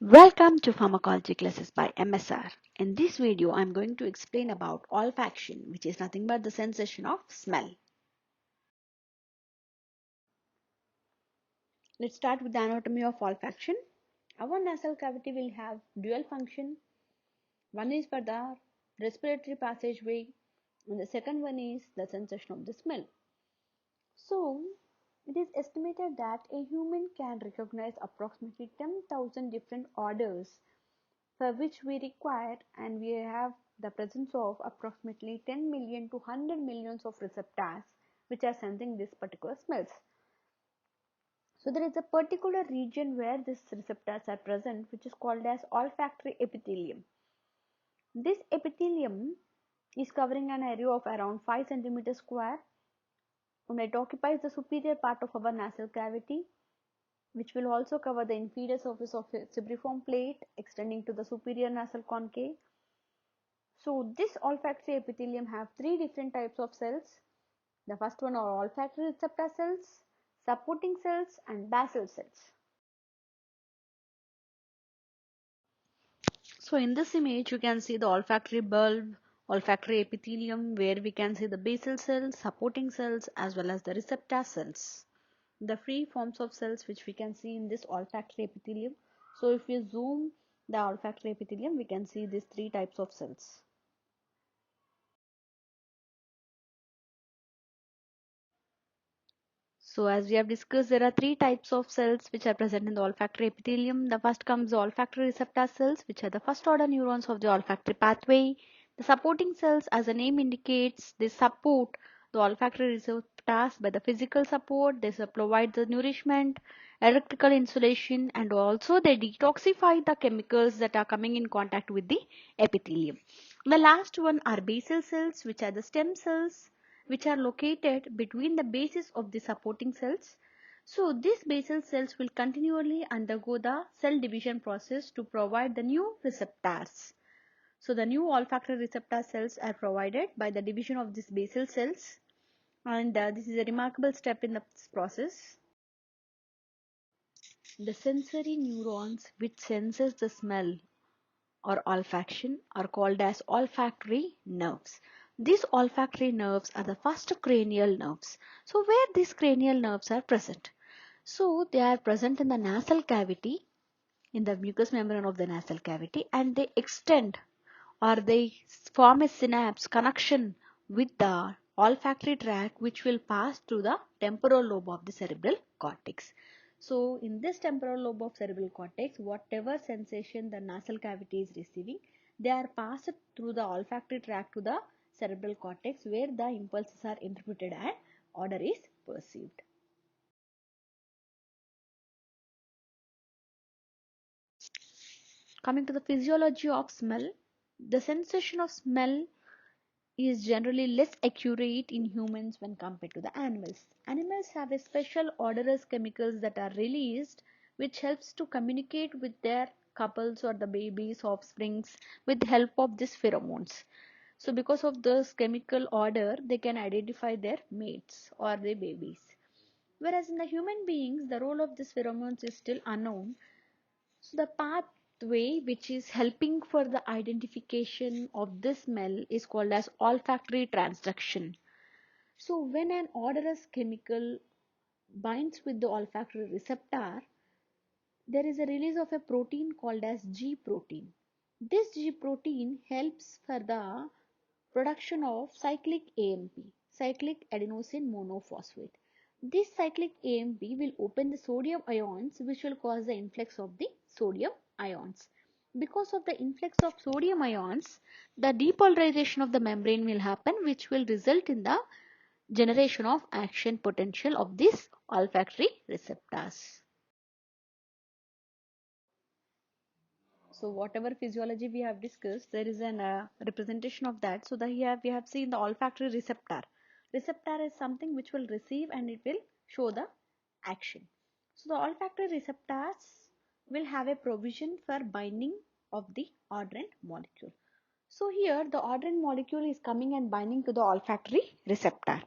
Welcome to Pharmacology Classes by MSR. In this video, I'm going to explain about olfaction, which is nothing but the sensation of smell. Let's start with the anatomy of olfaction. Our nasal cavity will have dual function. One is for the respiratory passageway, and the second one is the sensation of the smell. So, it is estimated that a human can recognize approximately 10,000 different odors for which we require, and we have the presence of approximately 10 million to 100 millions of receptors which are sensing this particular smells. So there is a particular region where these receptors are present, which is called as olfactory epithelium. This epithelium is covering an area of around 5 centimeters square, and it occupies the superior part of our nasal cavity, which will also cover the inferior surface of a cibriform plate extending to the superior nasal concave. So this olfactory epithelium have three different types of cells. The first one are olfactory receptor cells, supporting cells, and basal cells. So in this image you can see the olfactory bulb, olfactory epithelium, where we can see the basal cells, supporting cells, as well as the receptor cells. The free forms of cells which we can see in this olfactory epithelium. So if we zoom the olfactory epithelium, we can see these three types of cells. So as we have discussed, there are three types of cells which are present in the olfactory epithelium. The first comes the olfactory receptor cells, which are the first order neurons of the olfactory pathway. The supporting cells, as the name indicates, they support the olfactory receptors by the physical support. They provide the nourishment, electrical insulation, and also they detoxify the chemicals that are coming in contact with the epithelium. The last one are basal cells, which are the stem cells, which are located between the bases of the supporting cells. So these basal cells will continually undergo the cell division process to provide the new receptors. So the new olfactory receptor cells are provided by the division of these basal cells, and this is a remarkable step in the process. The sensory neurons which senses the smell or olfaction are called as olfactory nerves. These olfactory nerves are the first cranial nerves. So where these cranial nerves are present? So they are present in the nasal cavity, in the mucous membrane of the nasal cavity, and they extend or they form a synapse connection with the olfactory tract, which will pass through the temporal lobe of the cerebral cortex. So in this temporal lobe of cerebral cortex, whatever sensation the nasal cavity is receiving, they are passed through the olfactory tract to the cerebral cortex, where the impulses are interpreted and order is perceived. Coming to the physiology of smell, the sensation of smell is generally less accurate in humans when compared to the animals. Animals have a special odorous chemicals that are released, which helps to communicate with their couples or the babies, offsprings, with the help of these pheromones. So because of this chemical odor, they can identify their mates or their babies. Whereas in the human beings, the role of these pheromones is still unknown. So the pathway which is helping for the identification of this smell is called as olfactory transduction. So when an odorous chemical binds with the olfactory receptor, there is a release of a protein called as G protein. This G protein helps for the production of cyclic AMP, cyclic adenosine monophosphate. This cyclic AMP will open the sodium ions, which will cause the influx of the sodium ions. Because of the influx of sodium ions, the depolarization of the membrane will happen, which will result in the generation of action potential of these olfactory receptors. So whatever physiology we have discussed, there is an representation of that. So that here we have seen the olfactory receptor. Receptor is something which will receive and it will show the action. So the olfactory receptors will have a provision for binding of the odorant molecule. So here the odorant molecule is coming and binding to the olfactory receptor.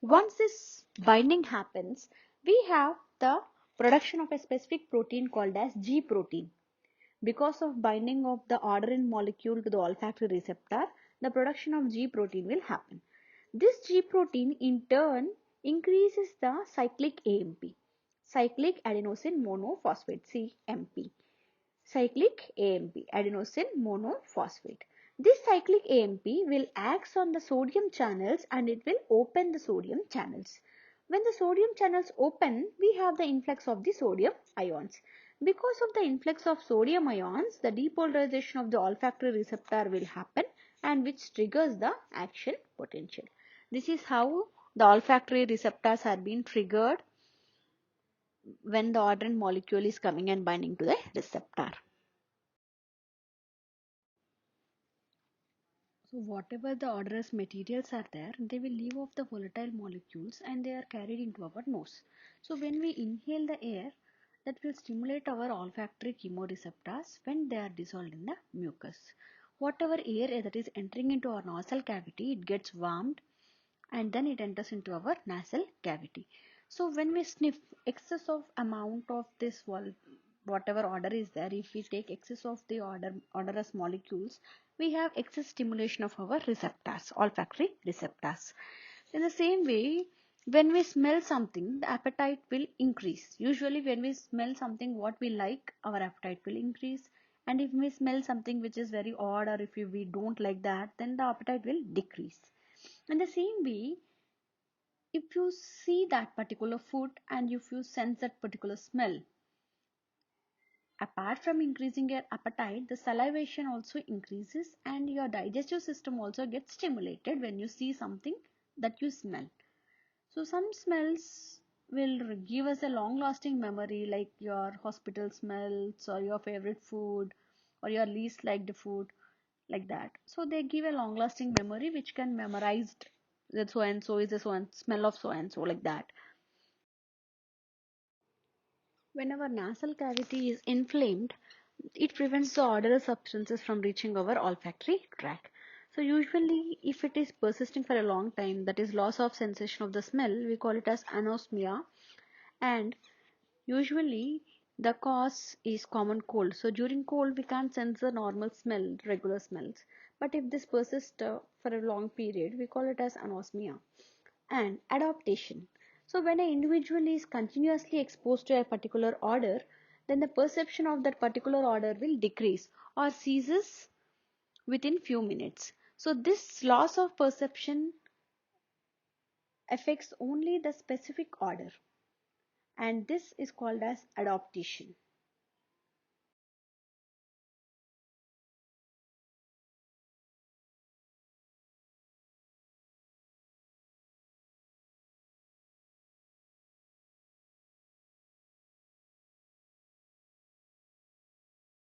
Once this binding happens, we have the production of a specific protein called as G protein. Because of binding of the orderin molecule to the olfactory receptor, the production of G protein will happen. This G protein in turn increases the cyclic AMP, cyclic adenosine monophosphate, CMP. Cyclic AMP, adenosine monophosphate. This cyclic AMP will act on the sodium channels and it will open the sodium channels. When the sodium channels open, we have the influx of the sodium ions. Because of the influx of sodium ions, the depolarization of the olfactory receptor will happen and which triggers the action potential. This is how the olfactory receptors are being triggered when the odorant molecule is coming and binding to the receptor. So whatever the odorous materials are there, they will leave off the volatile molecules and they are carried into our nose. So when we inhale the air, that will stimulate our olfactory chemoreceptors when they are dissolved in the mucus. Whatever air that is entering into our nasal cavity, it gets warmed and then it enters into our nasal cavity. So when we sniff excess of amount of this whatever odor is there, if we take excess of the odorous molecules, we have excess stimulation of our receptors, olfactory receptors. In the same way, when we smell something, the appetite will increase. Usually when we smell something what we like, our appetite will increase. And if we smell something which is very odd or if we don't like that, then the appetite will decrease. In the same way, if you see that particular food and if you sense that particular smell, apart from increasing your appetite, the salivation also increases and your digestive system also gets stimulated when you see something that you smell. So some smells will give us a long lasting memory, like your hospital smells or your favorite food or your least liked food, like that. So they give a long lasting memory which can memorized that so and so is a so and smell of so and so, like that. When our nasal cavity is inflamed, it prevents the odorous substances from reaching our olfactory tract. So usually if it is persisting for a long time, that is loss of sensation of the smell, we call it as anosmia, and usually the cause is common cold. So during cold we can't sense the normal smell, regular smells. But if this persists for a long period, we call it as anosmia. And adaptation. So when an individual is continuously exposed to a particular odor, then the perception of that particular odor will decrease or ceases within few minutes. So this loss of perception affects only the specific odor, and this is called as adaptation.